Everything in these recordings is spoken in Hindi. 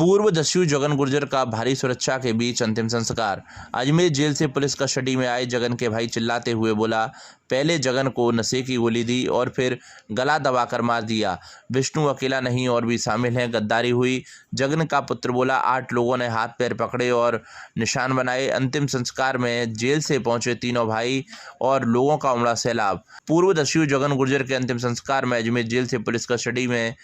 पूर्व दस्यु जगन गुर्जर का भारी सुरक्षा के बीच अंतिम संस्कार। अजमेर जेल से पुलिस कस्टडी में आए जगन के भाई चिल्लाते हुए बोला, पहले जगन को नशे की गोली दी और फिर गला दबाकर मार दिया। विष्णु अकेला नहीं और भी शामिल हैं। गद्दारी हुई। जगन का पुत्र बोला, 8 लोगों ने हाथ पैर पकड़े और निशान बनाए। अंतिम संस्कार में जेल से पहुंचे तीनों भाई और लोगों का उमड़ा सैलाब। पूर्व दस्यु जगन गुर्जर के अंतिम संस्कार में अजमेर जेल से पुलिस कस्टडी में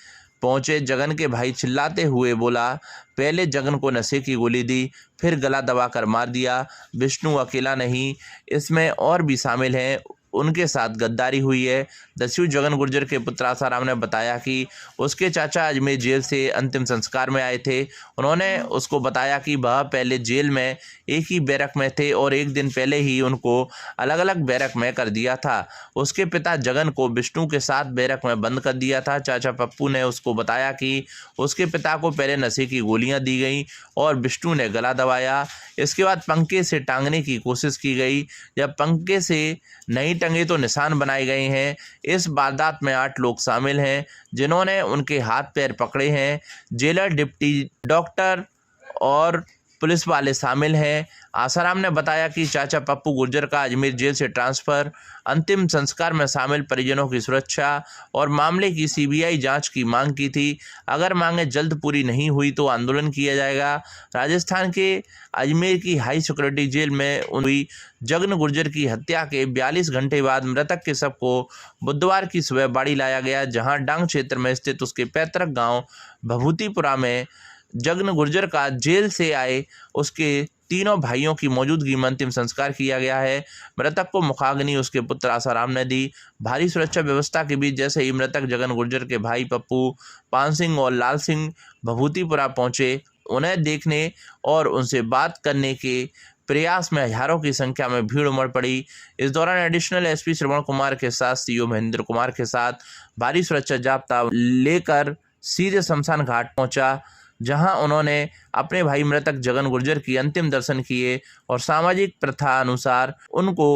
पहुंचे जगन के भाई चिल्लाते हुए बोला, पहले जगन को नशे की गोली दी, फिर गला दबाकर मार दिया। विष्णु अकेला नहीं, इसमें और भी शामिल हैं। उनके साथ गद्दारी हुई है। दस्यु जगन गुर्जर के पुत्र आसाराम ने बताया कि उसके चाचा अजमेर जेल से अंतिम संस्कार में आए थे। उन्होंने उसको बताया कि वह पहले जेल में एक ही बैरक में थे और एक दिन पहले ही उनको अलग अलग बैरक में कर दिया था। उसके पिता जगन को विष्णु के साथ बैरक में बंद कर दिया था। चाचा पप्पू ने उसको बताया कि उसके पिता को पहले नशे की गोलियां दी गई और विष्णु ने गला दबाया। इसके बाद पंखे से टांगने की कोशिश की गई। जब पंखे से नहीं टंगे तो निशान बनाए गए हैं। इस वारदात में 8 लोग शामिल हैं जिन्होंने उनके हाथ पैर पकड़े हैं। जेलर, डिप्टी डॉक्टर और पुलिस वाले शामिल हैं। आसाराम ने बताया कि चाचा पप्पू गुर्जर का अजमेर जेल से ट्रांसफ़र, अंतिम संस्कार में शामिल परिजनों की सुरक्षा और मामले की सीबीआई जांच की मांग की थी। अगर मांगें जल्द पूरी नहीं हुई तो आंदोलन किया जाएगा। राजस्थान के अजमेर की हाई सिक्योरिटी जेल में हुई जगन गुर्जर की हत्या के 42 घंटे बाद मृतक के शव को बुधवार की सुबह बाड़ी लाया गया, जहां डांग क्षेत्र में स्थित उसके पैतृक गाँव भभूतिपुरा में जगन गुर्जर का जेल से आए उसके तीनों भाइयों की मौजूदगी में अंतिम संस्कार किया गया है। मृतक को मुखाग्नि उसके पुत्र आसाराम ने दी। भारी सुरक्षा व्यवस्था के बीच जैसे ही मृतक जगन गुर्जर के भाई पप्पू, पान सिंह और लाल सिंह भभूतिपुरा पहुंचे, उन्हें देखने और उनसे बात करने के प्रयास में हजारों की संख्या में भीड़ उमड़ पड़ी। इस दौरान एडिशनल एसपी श्रवण कुमार के साथ सीओ महेंद्र कुमार के साथ भारी सुरक्षा जाब्ता लेकर सीधे शमशान घाट पहुंचा, जहां उन्होंने अपने भाई मृतक जगन गुर्जर की अंतिम दर्शन किए और सामाजिक प्रथा अनुसार उनको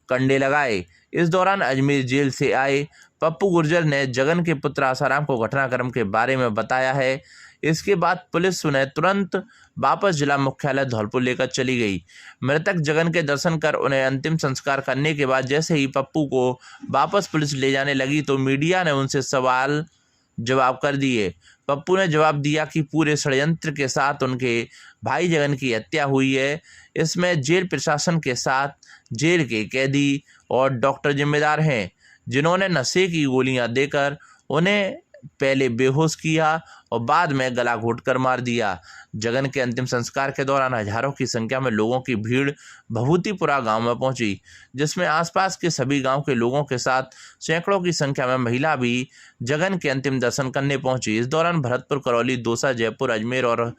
कंडे लगाए। इस दौरान अजमेर जेल से आए पप्पू गुर्जर ने जगन के पुत्र आसाराम को घटनाक्रम के बारे में बताया है। इसके बाद पुलिस उन्हें तुरंत वापस जिला मुख्यालय धौलपुर लेकर चली गई। मृतक जगन के दर्शन कर उन्हें अंतिम संस्कार करने के बाद जैसे ही पप्पू को वापस पुलिस ले जाने लगी तो मीडिया ने उनसे सवाल जवाब कर दिए। पप्पू ने जवाब दिया कि पूरे षड्यंत्र के साथ उनके भाई जगन की हत्या हुई है। इसमें जेल प्रशासन के साथ जेल के कैदी और डॉक्टर जिम्मेदार हैं, जिन्होंने नशे की गोलियां देकर उन्हें पहले बेहोश किया और बाद में गला घोंटकर मार दिया। जगन के अंतिम संस्कार के दौरान हजारों की संख्या में लोगों की भीड़ भभूतिपुरा गांव में पहुंची, जिसमें आसपास के सभी गांव के लोगों के साथ सैकड़ों की संख्या में महिला भी जगन के अंतिम दर्शन करने पहुंची। इस दौरान भरतपुर, करौली, दौसा, जयपुर, अजमेर और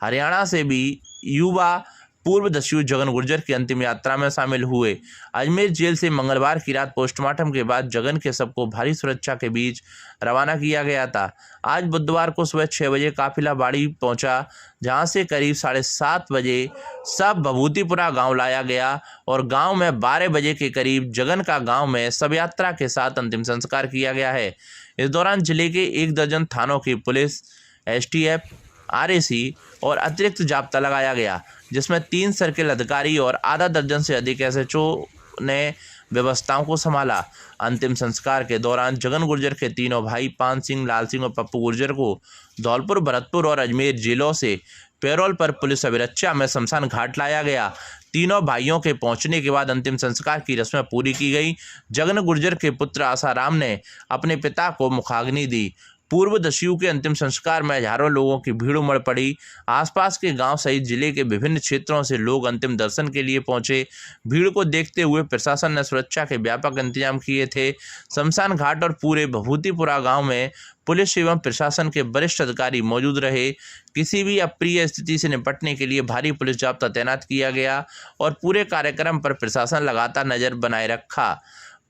हरियाणा से भी युवा पूर्व दस्यु जगन गुर्जर की अंतिम यात्रा में शामिल हुए। अजमेर जेल से मंगलवार की रात पोस्टमार्टम के बाद जगन के शव को भारी सुरक्षा के बीच रवाना किया गया था। आज बुधवार को सुबह 6 बजे काफिला बाड़ी पहुंचा, जहां से करीब 7:30 बजे शव भभूतिपुरा गांव लाया गया और गांव में 12 बजे के करीब जगन का गांव में शव यात्रा के साथ अंतिम संस्कार किया गया है। इस दौरान जिले के 1 दर्जन थानों की पुलिस, एसटीएफ, आरएसी और अतिरिक्त जाब्ता लगाया गया, जिसमें 3 सर्किल अधिकारी और आधा दर्जन से अधिक एसएचओ ने व्यवस्थाओं को संभाला। अंतिम संस्कार के दौरान जगन गुर्जर के तीनों भाई पान सिंह, लाल सिंह और पप्पू गुर्जर को धौलपुर, भरतपुर और अजमेर जेलों से पैरोल पर पुलिस अभिरक्षा में शमशान घाट लाया गया। तीनों भाइयों के पहुंचने के बाद अंतिम संस्कार की रस्में पूरी की गई। जगन गुर्जर के पुत्र आसाराम ने अपने पिता को मुखाग्नि दी। पूर्व दस्यु के अंतिम संस्कार में हजारों लोगों की भीड़ उमड़ पड़ी। आसपास के गांव सहित जिले के विभिन्न क्षेत्रों से लोग अंतिम दर्शन के लिए पहुंचे। भीड़ को देखते हुए प्रशासन ने सुरक्षा के व्यापक इंतजाम किए थे। शमशान घाट और पूरे भभूतिपुरा गांव में पुलिस एवं प्रशासन के वरिष्ठ अधिकारी मौजूद रहे। किसी भी अप्रिय स्थिति से निपटने के लिए भारी पुलिस जाब्ता तैनात किया गया और पूरे कार्यक्रम पर प्रशासन लगातार नजर बनाए रखा।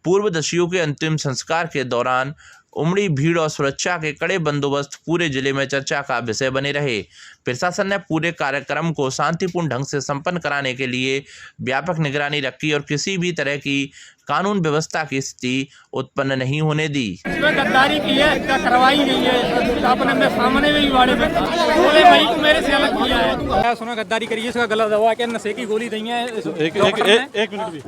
पूर्व दस्यु के अंतिम संस्कार के दौरान उमड़ी भीड़ और सुरक्षा के कड़े बंदोबस्त पूरे जिले में चर्चा का विषय बने रहे। प्रशासन ने पूरे कार्यक्रम को शांतिपूर्ण ढंग से संपन्न कराने के लिए व्यापक निगरानी रखी और किसी भी तरह की कानून व्यवस्था की स्थिति उत्पन्न नहीं होने दी। इसमें गद्दारी की है, क्या करवाई गई है, अपने में सामने में ही बाड़े में 16 मई को मेरे से अलग किया है। सुना गद्दारी करिए, इसका गला दबा के नशे की गोली दी है। एक मिनट भी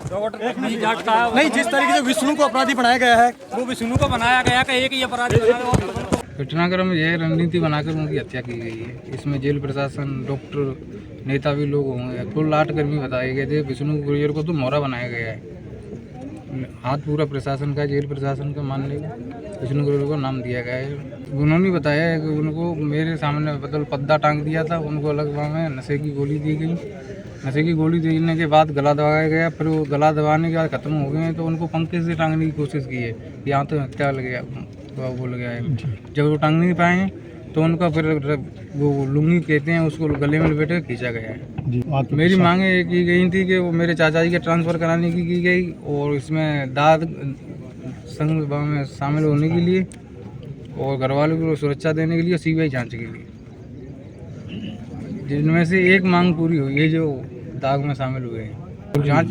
नहीं, जिस तरीके से विष्णु को अपराधी बनाया गया है, वो विष्णु को बनाया गया कि एक ही अपराधी बनाया। घटनाक्रम में यह रणनीति बनाकर उनकी हत्या की गई है। इसमें जेल प्रशासन, डॉक्टर, नेता भी लोग होंगे। कुल 8 कर्मी बताए गए थे। विष्णु गुर्जर को तो मोहरा बनाया गया है। हाथ पूरा प्रशासन का, जेल प्रशासन का मानने का विष्णु गुर्जर को नाम दिया गया है। उन्होंने बताया है कि उनको मेरे सामने बदल पद्दा टांग दिया था। उनको अलग में नशे की गोली दी गई। नशे की गोली देने के बाद गला दबाया गया। फिर वो गला दबाने के बाद खत्म हो गए तो उनको पंखे से टांगने की कोशिश की है। यहाँ तो हत्या लग गया, बोल गया है। जब वो टांग नहीं पाए तो उनका फिर वो लुंगी कहते हैं उसको गले में लपेट खींचा गया है। मेरी मांगे की गई थी कि वो मेरे चाचा जी के ट्रांसफ़र कराने की गई और इसमें दाद संघ में शामिल होने के लिए और घरवालों को सुरक्षा देने के लिए, सीबीआई जांच के लिए, जिनमें से एक मांग पूरी हुई है जो दाग में शामिल हुए हैं। जांच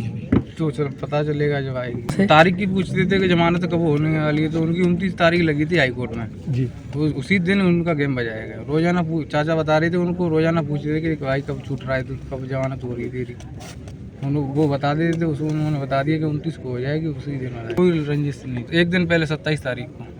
तो पता चलेगा जब आएगी। तारीख की पूछते थे कि जमानत कब होने वाली है, तो उनकी 29 तारीख लगी थी हाई कोर्ट में जी। तो उसी दिन उनका गेम बजाया गया। रोजाना चाचा बता रहे थे उनको, रोजाना पूछ रहे थे कि भाई कब छूट रहा है, तो कब जमानत हो रही थी। वो बता देते थे, उसको उन्होंने बता दिया कि 29 को हो जाएगी, उसी दिन। कोई रंजिश नहीं, एक दिन पहले 27 तारीख को।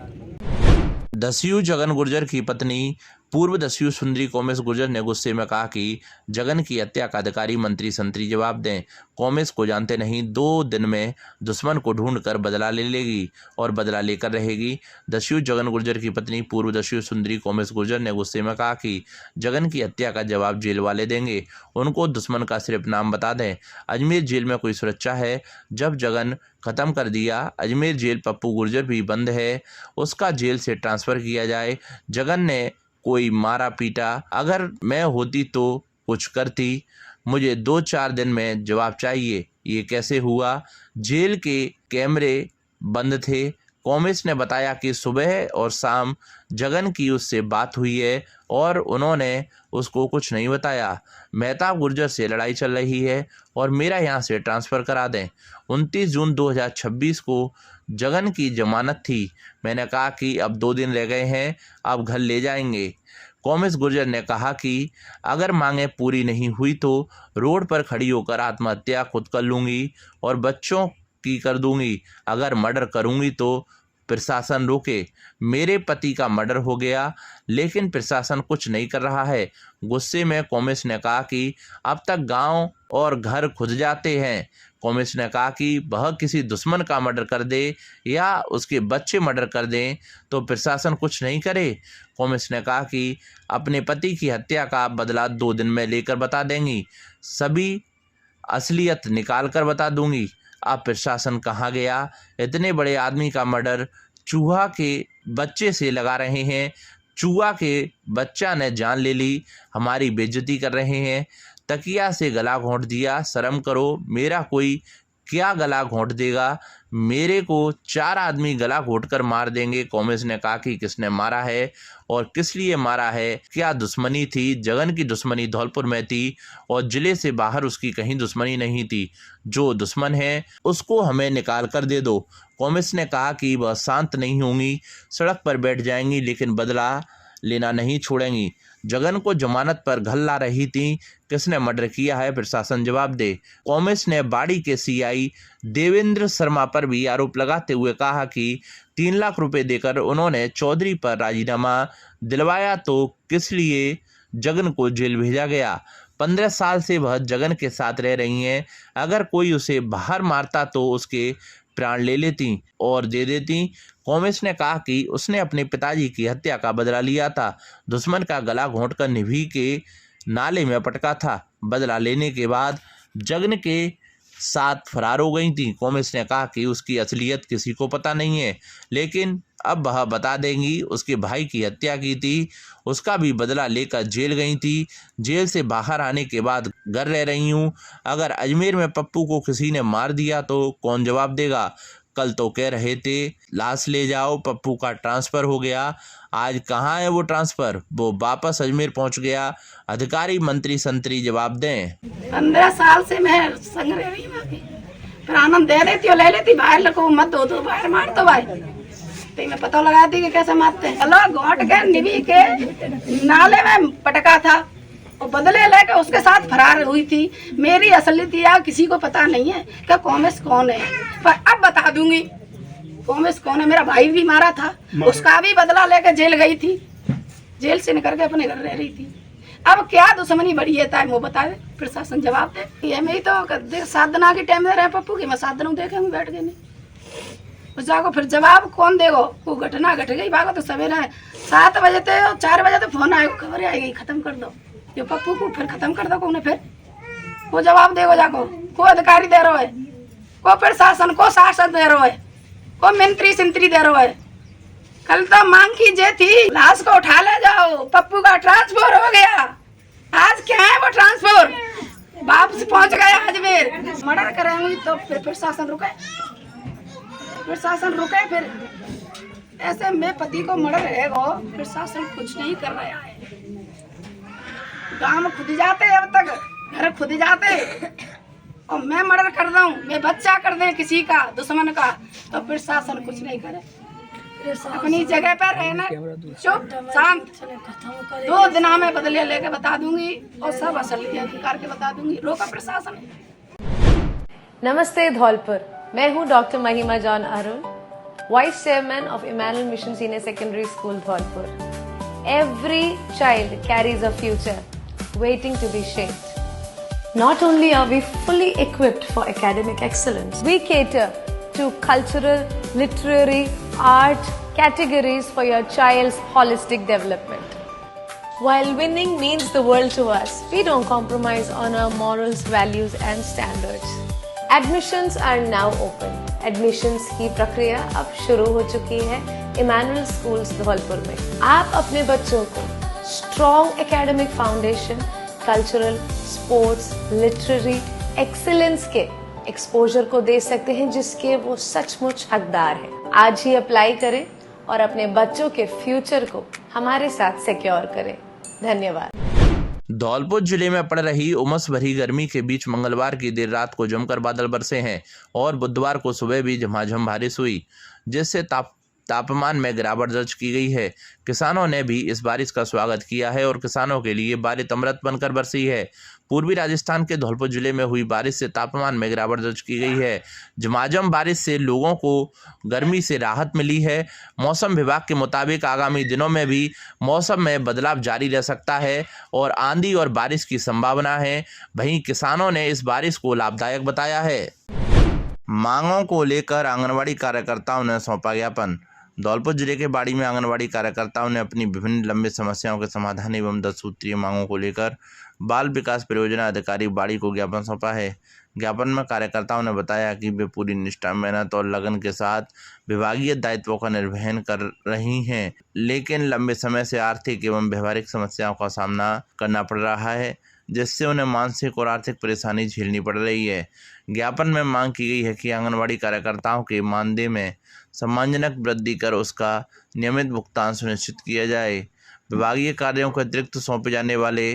दस्यु जगन गुर्जर की पत्नी पूर्व दस्यु सुंदरी कोमेश गुर्जर ने गुस्से में कहा कि जगन की हत्या का अधिकारी मंत्री संतरी जवाब दें। कोमेश को जानते नहीं, 2 दिन में दुश्मन को ढूंढकर बदला ले लेगी और बदला लेकर रहेगी। दस्यु जगन गुर्जर की पत्नी पूर्व दस्यु सुंदरी कोमेश गुर्जर ने गुस्से में कहा कि जगन की हत्या का जवाब जेल वाले देंगे। उनको दुश्मन का सिर्फ नाम बता दें। अजमेर जेल में कोई सुरक्षा है? जब जगन खत्म कर दिया, अजमेर जेल पप्पू गुर्जर भी बंद है, उसका जेल से ट्रांसफ़र किया जाए। जगन ने कोई मारा पीटा, अगर मैं होती तो कुछ करती। मुझे 2-4 दिन में जवाब चाहिए। ये कैसे हुआ? जेल के कैमरे बंद थे। कोमेश ने बताया कि सुबह और शाम जगन की उससे बात हुई है और उन्होंने उसको कुछ नहीं बताया। मेहताब गुर्जर से लड़ाई चल रही है और मेरा यहाँ से ट्रांसफ़र करा दें। 29 जून 2026 को जगन की जमानत थी। मैंने कहा कि अब 2 दिन रह गए हैं, अब घर ले जाएंगे। कोमेश गुर्जर ने कहा कि अगर मांगें पूरी नहीं हुई तो रोड पर खड़ी होकर आत्महत्या खुद कर लूँगी और बच्चों की कर दूंगी। अगर मर्डर करूंगी तो प्रशासन रोके। मेरे पति का मर्डर हो गया लेकिन प्रशासन कुछ नहीं कर रहा है। गुस्से में कोमेश ने कहा कि अब तक गांव और घर खुद जाते हैं। कोमेश ने कहा कि वह किसी दुश्मन का मर्डर कर दे या उसके बच्चे मर्डर कर दें तो प्रशासन कुछ नहीं करे। कोमेश ने कहा कि अपने पति की हत्या का बदला 2 दिन में लेकर बता देंगी। सभी असलियत निकाल कर बता दूंगी। अब प्रशासन कहाँ गया? इतने बड़े आदमी का मर्डर चूहा के बच्चे से लगा रहे हैं। चूहा के बच्चा ने जान ले ली, हमारी बेइज्जती कर रहे हैं। तकिया से गला घोंट दिया। शर्म करो, मेरा कोई क्या गला घोंट देगा? मेरे को 4 आदमी गला घोंट कर मार देंगे। कोमेश ने कहा कि किसने मारा है और किस लिए मारा है? क्या दुश्मनी थी? जगन की दुश्मनी धौलपुर में थी और जिले से बाहर उसकी कहीं दुश्मनी नहीं थी। जो दुश्मन है उसको हमें निकाल कर दे दो। कोमेश ने कहा कि वह शांत नहीं होंगी, सड़क पर बैठ जाएंगी लेकिन बदला लेना नहीं छोड़ेंगी। जगन को जमानत पर घर ला रही थी। किसने मर्डर किया है? प्रशासन जवाब दे। कोमेश ने बाड़ी के सीआई देवेंद्र शर्मा पर भी आरोप लगाते हुए कहा कि 3 लाख रुपए देकर उन्होंने चौधरी पर राजीनामा दिलवाया तो किस लिए जगन को जेल भेजा गया? 15 साल से वह जगन के साथ रह रही हैं। अगर कोई उसे बाहर मारता तो उसके प्राण ले लेती और दे देती। कोमेश ने कहा कि उसने अपने पिताजी की हत्या का बदला लिया था। दुश्मन का गला घोंटकर निभी के नाले में पटका था। बदला लेने के बाद जगन के साथ फरार हो गई थी। कोमेश ने कहा कि उसकी असलियत किसी को पता नहीं है लेकिन अब वह बता देंगी। उसके भाई की हत्या की थी, उसका भी बदला लेकर जेल गई थी। जेल से बाहर आने के बाद घर रह रही हूँ। अगर अजमेर में पप्पू को किसी ने मार दिया तो कौन जवाब देगा? कल तो कह रहे थे लाश ले जाओ, पप्पू का ट्रांसफ़र हो गया। आज कहाँ है वो ट्रांसफ़र? वो वापस अजमेर पहुँच गया। अधिकारी मंत्री संतरी जवाब दें। 15 साल से मैं संग रह रही हूँ। फिर आनंद दे देती हो, ले लेती, बाहर लको मत दो तो बाहर मार दो भाई। तो मैं पता लगा दी कि कैसे मारते हैं। चलो घोट के निभी के नाले में पटका था और बदले लेके उसके साथ फरार हुई थी। मेरी असलियत या किसी को पता नहीं है कि कॉमेस कौन है, पर अब बता दूंगी कॉमेस कौन है। मेरा भाई भी मारा था, उसका भी बदला लेके जेल गई थी, जेल से निकल के अपने घर रह रही थी। अब क्या दुश्मनी बढ़ी है वो बताए, प्रशासन जवाब दे। ये मैं तो 7 दिन के टाइम में रहे पप्पू की, मैं 7 दिनों देखे हूँ बैठ के नहीं उस जाको फिर जवाब कौन देगो। वो घटना घट गई, भागो तो सवेरा है 7 बजे थे 4 बजे तो फोन आएगा, खबर आएगी खत्म कर दो ये पप्पू को, फिर खत्म कर दो कौन फिर वो जवाब देगो जाको। को अधिकारी दे रहा है, को प्रशासन को शासन दे रहा है, को मंत्री संतरी दे रहा है। कल तो मांग की जे थी लाश को उठा ले जाओ, पप्पू का ट्रांसफर हो गया। आज क्या है वो ट्रांसफर, वापस पहुंच गया अजमेर। मर्डर करेंगे तो फिर प्रशासन रुके, प्रशासन रुके। फिर ऐसे में पति को मर्डर है वो, प्रशासन कुछ नहीं कर रहा है। गांव खुद जाते अब तक, घर खुद जाते और मैं मर्डर कर दूं, मैं बच्चा कर दे किसी का दुश्मन का, तो प्रशासन कुछ नहीं करे। अपनी जगह पर रहना चुप शांत। 2 दिन में बदले लेके बता दूंगी और सब असली अधिकार के बता दूंगी। रोका प्रशासन। नमस्ते धौलपुर, मैं हूं doctor Mahima John Arun, vice chairman of Emmanuel mission senior secondary school Dholpur. Every child carries a future waiting to be shaped. Not only are we fully equipped for academic excellence, we cater to cultural, literary, art categories for your child's holistic development. While winning means the world to us, we don't compromise on our morals, values and standards. Admissions are now open. Admissions की प्रक्रिया अब शुरू हो चुकी है इमैनुअल स्कूल्स धौलपुर में। आप अपने बच्चों को strong academic foundation, cultural, sports, literary excellence के एक्सपोजर को दे सकते हैं जिसके वो सचमुच हकदार हैं। आज ही अप्लाई करें और अपने बच्चों के फ्यूचर को हमारे साथ सिक्योर करें। धन्यवाद। धौलपुर जिले में पड़ रही उमस भरी गर्मी के बीच मंगलवार की देर रात को जमकर बादल बरसे हैं और बुधवार को सुबह भी झमाझम बारिश हुई, जिससे तापमान में गिरावट दर्ज की गई है। किसानों ने भी इस बारिश का स्वागत किया है और किसानों के लिए बारिश अमृत बनकर बरसी है। पूर्वी राजस्थान के धौलपुर जिले में हुई बारिश से तापमान में गिरावट दर्ज की गई है। झमाझम बारिश से लोगों को गर्मी से राहत मिली है। मौसम विभाग के मुताबिक आगामी दिनों में भी मौसम में बदलाव जारी रह सकता है और आंधी और बारिश की संभावना है। वहीं किसानों ने इस बारिश को लाभदायक बताया है। मांगों को लेकर आंगनबाड़ी कार्यकर्ताओं ने सौंपा ज्ञापन। धौलपुर जिले के बाड़ी में आंगनबाड़ी कार्यकर्ताओं ने अपनी विभिन्न लंबी समस्याओं के समाधान एवं 10 सूत्रीय मांगों को लेकर बाल विकास परियोजना अधिकारी बाड़ी को ज्ञापन सौंपा है। ज्ञापन में कार्यकर्ताओं ने बताया कि वे पूरी निष्ठा, मेहनत और लगन के साथ विभागीय दायित्वों का निर्वहन कर रही हैं, लेकिन लंबे समय से आर्थिक एवं व्यवहारिक समस्याओं का सामना करना पड़ रहा है, जिससे उन्हें मानसिक और आर्थिक परेशानी झेलनी पड़ रही है। ज्ञापन में मांग की गई है कि आंगनबाड़ी कार्यकर्ताओं के मानदेय में सम्मानजनक वृद्धि कर उसका नियमित भुगतान सुनिश्चित किया जाए। विभागीय कार्यों के अतिरिक्त सौंपे जाने वाले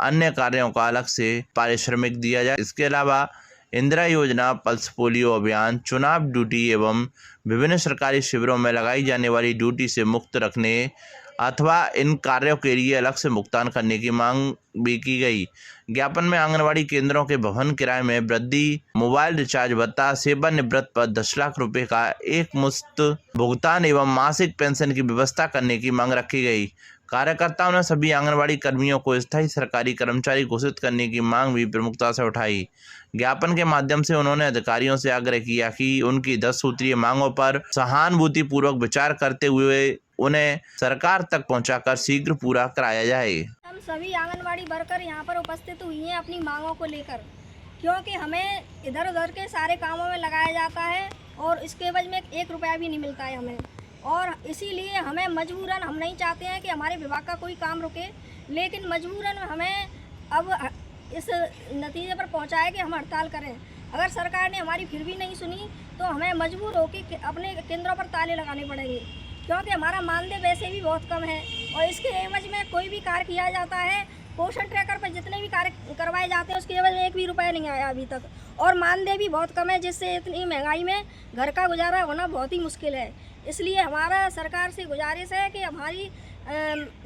अन्य कार्यों का अलग से पारिश्रमिक दिया जाए। इसके अलावा इंदिरा योजना, पल्स पोलियो अभियान, चुनाव ड्यूटी एवं विभिन्न सरकारी शिविरों में लगाई जाने वाली ड्यूटी से मुक्त रखने अथवा इन कार्यों के लिए अलग से भुगतान करने की मांग भी की गई। ज्ञापन में आंगनबाड़ी केंद्रों के भवन किराए में वृद्धि, मोबाइल रिचार्ज भत्ता, सेवानिवृत्त पर 10 लाख रुपए का एक मुश्त भुगतान एवं मासिक पेंशन की व्यवस्था करने की मांग रखी गई। कार्यकर्ताओं ने सभी आंगनबाड़ी कर्मियों को स्थायी सरकारी कर्मचारी घोषित करने की मांग भी प्रमुखता से उठाई। ज्ञापन के माध्यम से उन्होंने अधिकारियों से आग्रह किया कि उनकी 10 सूत्रीय मांगों पर सहानुभूतिपूर्वक विचार करते हुए उन्हें सरकार तक पहुंचाकर शीघ्र पूरा कराया जाए। हम सभी आंगनवाड़ी वर्कर यहाँ पर उपस्थित हुई हैं अपनी मांगों को लेकर, क्योंकि हमें इधर उधर के सारे कामों में लगाया जाता है और इसके एवज में 1 रुपया भी नहीं मिलता है हमें, और इसीलिए हमें मजबूरन, हम नहीं चाहते हैं कि हमारे विभाग का कोई काम रुके, लेकिन मजबूरन हमें अब इस नतीजे पर पहुँचा है कि हम हड़ताल करें। अगर सरकार ने हमारी फिर भी नहीं सुनी तो हमें मजबूर होकर अपने केंद्रों पर ताले लगाने पड़ेंगे, क्योंकि हमारा मानदेय वैसे भी बहुत कम है और इसके एवज में कोई भी कार्य किया जाता है, पोषण ट्रैकर पर जितने भी कार्य करवाए जाते हैं उसके एवज में 1 भी रुपया नहीं आया अभी तक, और मानदेय भी बहुत कम है, जिससे इतनी महंगाई में घर का गुजारा होना बहुत ही मुश्किल है। इसलिए हमारा सरकार से गुजारिश है कि हमारी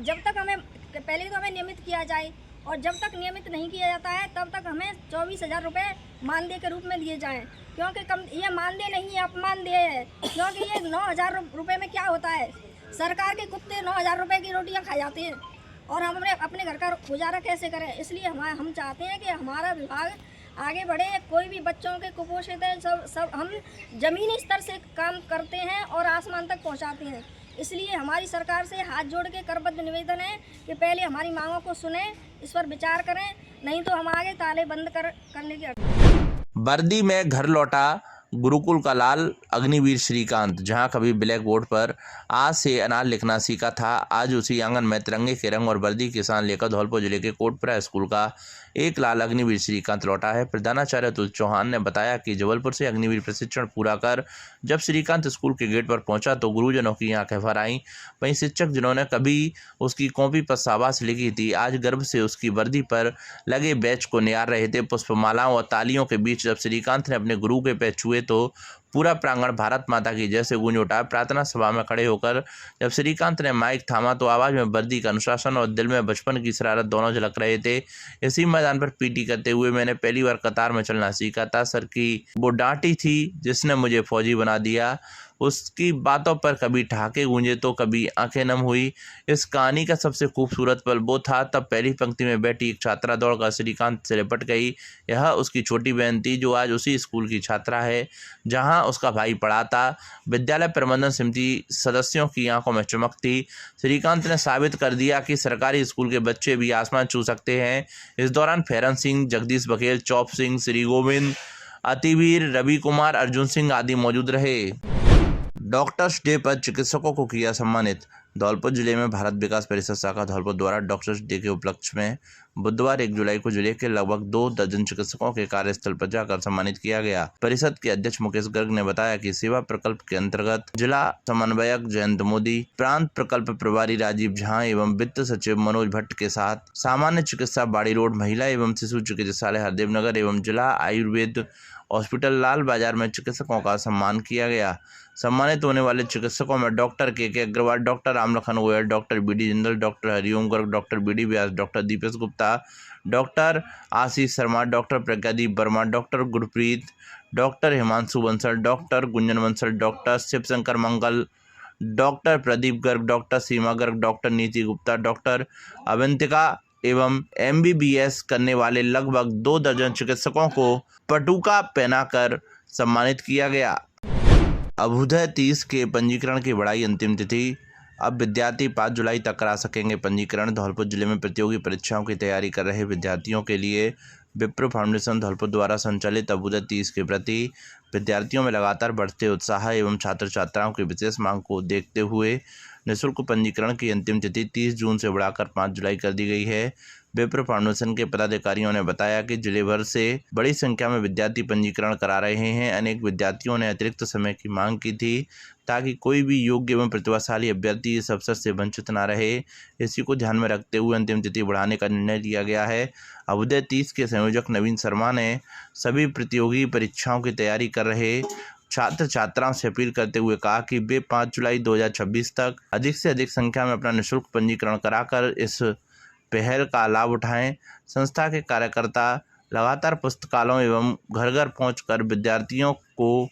जब तक हमें पहले तो हमें नियमित किया जाए, और जब तक नियमित नहीं किया जाता है तब तक हमें 24,000 रुपये मानदेय के रूप में दिए जाएं, क्योंकि कम ये मानदेय नहीं है, अपमानदेय है। क्योंकि ये 9,000 रुपये में क्या होता है, सरकार के कुत्ते 9,000 रुपये की रोटियां खा जाते हैं, और हम अपने घर का गुजारा कैसे करें। इसलिए हम चाहते हैं कि हमारा विभाग आगे बढ़े। कोई भी बच्चों के कुपोषित है, सब हम ज़मीनी स्तर से काम करते हैं और आसमान तक पहुंचाते हैं। इसलिए हमारी सरकार से हाथ जोड़ के करबद्ध निवेदन है कि पहले हमारी मांगों को सुने, इस पर विचार करें, नहीं तो हम आगे ताले बंद करने की। वर्दी में घर लौटा गुरुकुल का लाल अग्निवीर श्रीकांत, जहां कभी ब्लैक बोर्ड पर आज से अनार लिखना सीखा था, आज उसी आंगन में तिरंगे के रंग और वर्दी के साथ लेकर धौलपुर जिले के कोटपुरा स्कूल का एक लाल अग्निवीर श्रीकांत लौटा है। प्रधानाचार्य अतुल चौहान ने बताया कि जबलपुर से अग्निवीर प्रशिक्षण पूरा कर जब श्रीकांत स्कूल के गेट पर पहुंचा तो गुरुजनों की आंखें भर आईं। वहीं शिक्षक जिन्होंने कभी उसकी कॉपी पर शाबाश लिखी थी, आज गर्व से उसकी वर्दी पर लगे बैच को निहार रहे थे। पुष्पमालाओं और तालियों के बीच जब श्रीकांत ने अपने गुरु के पैर छुए तो पूरा प्रांगण भारत माता की जय से गूंज उठा। प्रार्थना सभा में खड़े होकर जब श्रीकांत ने माइक थामा तो आवाज में वर्दी का अनुशासन और दिल में बचपन की शरारत दोनों झलक रहे थे। इसी मैदान पर पीटी करते हुए मैंने पहली बार कतार में चलना सीखा था। सर की वो डांटी थी जिसने मुझे फौजी बना दिया। उसकी बातों पर कभी ठहाके गूंजे तो कभी आंखें नम हुई। इस कहानी का सबसे खूबसूरत पल वो था तब पहली पंक्ति में बैठी एक छात्रा दौड़कर श्रीकांत से लिपट गई। यह उसकी छोटी बहन थी जो आज उसी स्कूल की छात्रा है जहां उसका भाई पढ़ा था। विद्यालय प्रबंधन समिति सदस्यों की आंखों में चमक थी। श्रीकांत ने साबित कर दिया कि सरकारी स्कूल के बच्चे भी आसमान छू सकते हैं। इस दौरान फेरन सिंह, जगदीश बघेल, चौप सिंह, श्री गोविंद, अतिवीर, रवि कुमार, अर्जुन सिंह आदि मौजूद रहे। डॉक्टर्स डे पर चिकित्सकों को किया सम्मानित। धौलपुर जिले में भारत विकास परिषद शाखा धौलपुर द्वारा डॉक्टर्स डे के उपलक्ष्य में बुधवार 1 जुलाई को जिले के लगभग 2 दर्जन चिकित्सकों के कार्यस्थल पर जाकर सम्मानित किया गया। परिषद के अध्यक्ष मुकेश गर्ग ने बताया कि सेवा प्रकल्प के अंतर्गत जिला समन्वयक जयंत मोदी, प्रांत प्रकल्प प्रभारी राजीव झा एवं वित्त सचिव मनोज भट्ट के साथ सामान्य चिकित्सा बाड़ी रोड, महिला एवं शिशु चिकित्सालय हरदेव नगर एवं जिला आयुर्वेद हॉस्पिटल लाल बाजार में चिकित्सकों का सम्मान किया गया। सम्मानित होने वाले चिकित्सकों में doctor K Agrawal, doctor Ramlakhan Goyal, doctor B D. Jindal, doctor Hariom Garg, doctor B D. Vyas, doctor Deepesh Gupta, doctor Ashish Sharma, doctor Pragyadeep Verma, doctor Gurpreet, doctor Himanshu Bansal, doctor Gunjan Bansal, doctor Shivshankar Mangal, doctor Pradeep Garg, doctor Seema Garg, doctor Neeti Gupta, doctor Avantika एवं MBBS करने वाले लगभग 2 दर्जन चिकित्सकों को पटुका पहनाकर सम्मानित किया गया। अभ्युदय 30 के पंजीकरण की बढ़ाई अंतिम तिथि। अब विद्यार्थी 5 जुलाई तक करा सकेंगे पंजीकरण। धौलपुर जिले में प्रतियोगी परीक्षाओं की तैयारी कर रहे विद्यार्थियों के लिए विप्रो फाउंडेशन धौलपुर द्वारा संचालित अभ्युदय 30 के प्रति विद्यार्थियों में लगातार बढ़ते उत्साह एवं छात्र छात्राओं की विशेष मांग को देखते हुए निःशुल्क पंजीकरण की अंतिम तिथि 30 जून से बढ़ाकर 5 जुलाई कर दी गई है। विप्रो फाउंडेशन के पदाधिकारियों ने बताया कि जिले भर से बड़ी संख्या में विद्यार्थी पंजीकरण करा रहे हैं। अनेक विद्यार्थियों ने अतिरिक्त समय की मांग की थी ताकि कोई भी योग्य एवं प्रतिभाशाली अभ्यर्थी इस अवसर से वंचित न रहे। इसी को ध्यान में रखते हुए अंतिम तिथि बढ़ाने का निर्णय लिया गया है। अभ्युदय 30 के संयोजक नवीन शर्मा ने सभी प्रतियोगी परीक्षाओं की तैयारी कर रहे छात्र छात्राओं से अपील करते हुए कहा कि वे 5 जुलाई 2026 तक अधिक से अधिक संख्या में अपना निःशुल्क पंजीकरण कराकर इस पहल का लाभ उठाएं। संस्था के कार्यकर्ता लगातार पुस्तकालयों एवं घर घर पहुंचकर विद्यार्थियों को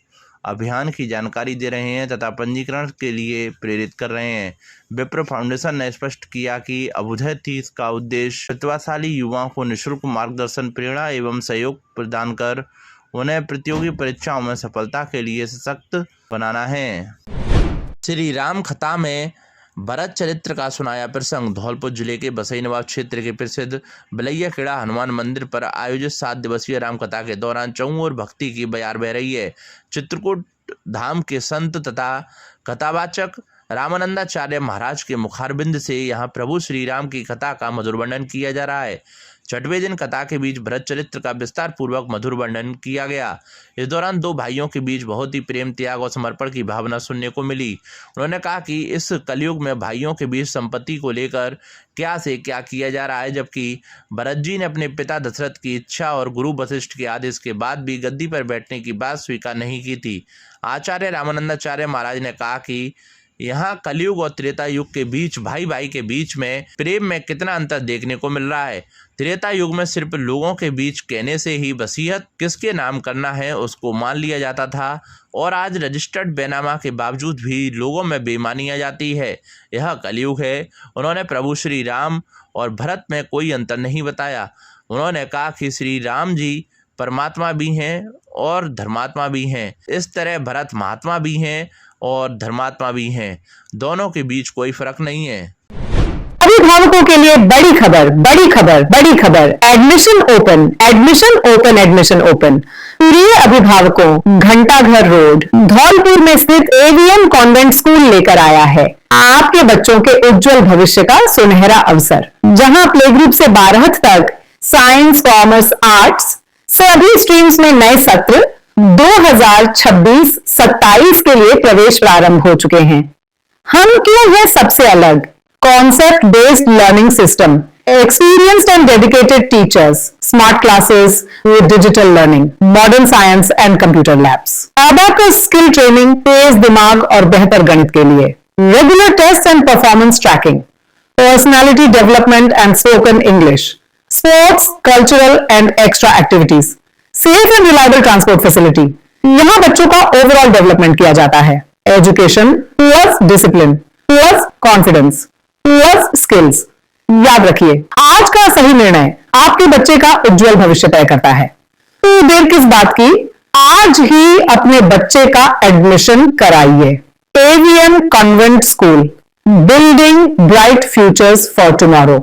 अभियान की जानकारी दे रहे हैं तथा पंजीकरण के लिए प्रेरित कर रहे हैं। विप्रो फाउंडेशन ने स्पष्ट किया कि अभ्युदय 30 का उद्देश्य प्रतिभाशाली युवाओं को निःशुल्क मार्गदर्शन, प्रेरणा एवं सहयोग प्रदान कर उन्हें प्रतियोगी परीक्षाओं में सफलता के लिए सशक्त बनाना है। श्री राम कथा में भरत चरित्र का सुनाया प्रसंग। धौलपुर जिले के बसई नवाब क्षेत्र के प्रसिद्ध बलैया खेड़ा हनुमान मंदिर पर आयोजित 7 दिवसीय राम कथा के दौरान चौं ओर भक्ति की बयार बह रही है। चित्रकूट धाम के संत तथा कथावाचक रामानंदाचार्य महाराज के मुखारबिंद से यहाँ प्रभु श्री राम की कथा का मधुर वर्णन किया जा रहा है। छठवें दिन कथा के बीच भरत चरित्र का विस्तार पूर्वक मधुर वर्णन किया गया। इस दौरान दो भाइयों के बीच बहुत ही प्रेम, त्याग और समर्पण की भावना सुनने को मिली। उन्होंने कहा कि इस कलयुग में भाइयों के बीच संपत्ति को लेकर क्या से क्या किया जा रहा है, जबकि भरत जी ने अपने पिता दशरथ की इच्छा और गुरु वशिष्ठ के आदेश के बाद भी गद्दी पर बैठने की बात स्वीकार नहीं की थी। आचार्य रामानंदाचार्य महाराज ने कहा कि यहाँ कलयुग और त्रेता युग के बीच, भाई भाई के बीच में प्रेम में कितना अंतर देखने को मिल रहा है। त्रेता युग में सिर्फ लोगों के बीच कहने से ही वसीयत किसके नाम करना है उसको मान लिया जाता था, और आज रजिस्टर्ड बेनामा के बावजूद भी लोगों में बेईमानी आ जाती है। यह कलयुग है। उन्होंने प्रभु श्री राम और भरत में कोई अंतर नहीं बताया। उन्होंने कहा कि श्री राम जी परमात्मा भी हैं और धर्मात्मा भी हैं। इस तरह भरत महात्मा भी हैं और धर्मात्मा भी हैं। दोनों के बीच कोई फर्क नहीं है। अभिभावकों के लिए बड़ी खबर, बड़ी खबर, बड़ी खबर। Admission open, admission open, admission open. प्रिय अभिभावकों, घंटाघर रोड धौलपुर में स्थित एवीएम कॉन्वेंट स्कूल लेकर आया है आपके बच्चों के उज्जवल भविष्य का सुनहरा अवसर, जहां प्ले ग्रुप से 12th तक साइंस, कॉमर्स, आर्ट्स सभी स्ट्रीम्स में नए सत्र 2026-27 के लिए प्रवेश प्रारंभ हो चुके हैं। हम क्यों है सबसे अलग? Concept based learning system, experienced and dedicated teachers, smart classes with digital learning, modern science and computer labs, abacus skill training तेज दिमाग और बेहतर गणित के लिए, regular tests and performance tracking, personality development and spoken English, sports, cultural and extra activities, safe and reliable transport facility। यहाँ बच्चों का ओवरऑल डेवलपमेंट किया जाता है। Education plus discipline plus confidence plus skills. याद रखिए, आज का सही निर्णय आपके बच्चे का उज्जवल भविष्य तय करता है। तो देर किस बात की, आज ही अपने बच्चे का एडमिशन कराइए। AVM convent school, building bright futures for tomorrow.